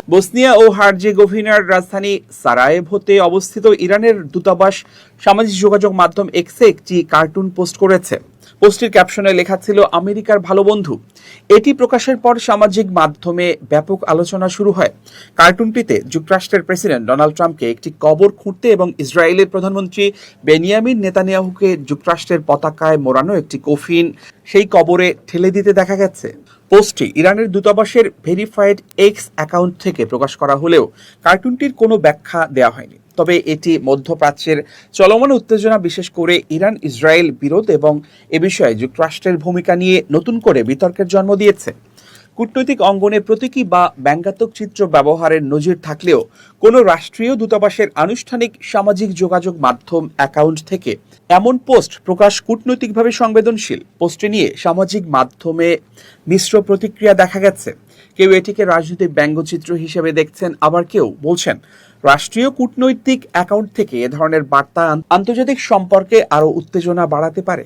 Bosnia ও হার্জেগোভিনার রাজধানী সারায়েভোতে অবস্থিত ইরানের দূতাবাস সামাজিক যোগাযোগ মাধ্যম এক্সে একটি কার্টুন পোস্ট করেছে। পোস্টটির ক্যাপশনে লেখা ছিল আমেরিকার ভালো বন্ধু। এটি প্রকাশের পর সামাজিক মাধ্যমে ব্যাপক আলোচনা শুরু হয়। কার্টুনটিতে যুক্তরাষ্ট্রের প্রেসিডেন্ট ডোনাল্ড ট্রাম্পকে একটি কবর খুঁড়তে এবং ইসরায়েলের প্রধানমন্ত্রী বেনিয়ামিন নেতানিয়াহুকে যুক্তরাষ্ট্রের পতাকায় মোড়ানো একটি কফিন সেই কবরে ঠেলে দিতে দেখা গেছে। পোস্টটি ইরানের দূতাবাসের ভেরিফাইড এক্স অ্যাকাউন্ট থেকে প্রকাশ করা হলেও কার্টুনটির কোনো ব্যাখ্যা দেওয়া হয়নি। তবে এটি মধ্যপ্রাচ্যের চলমান উত্তেজনা, বিশেষ করে ইরান ইসরায়েল বিরোধ এবং এ বিষয়ে যুক্তরাষ্ট্রের ভূমিকা নিয়ে নতুন করে বিতর্কের জন্ম দিয়েছে। কূটনৈতিক অঙ্গনে প্রতীকী বা ব্যঙ্গাত্মক চিত্র ব্যবহারের নজির থাকলেও কোনো রাষ্ট্রীয় দূতাবাসের আনুষ্ঠানিক সামাজিক যোগাযোগ মাধ্যম অ্যাকাউন্ট থেকে এমন পোস্ট প্রকাশ কূটনৈতিকভাবে সংবেদনশীল। পোস্টটি নিয়ে সামাজিক মাধ্যমে মিশ্র প্রতিক্রিয়া দেখা গেছে। কেউ এটিকে রাজনৈতিক ব্যঙ্গচিত্র হিসেবে দেখছেন, আবার কেউ বলছেন রাষ্ট্রীয় কূটনৈতিক অ্যাকাউন্ট থেকে এ ধরনের বার্তা আন্তর্জাতিক সম্পর্কে আরও উত্তেজনা বাড়াতে পারে।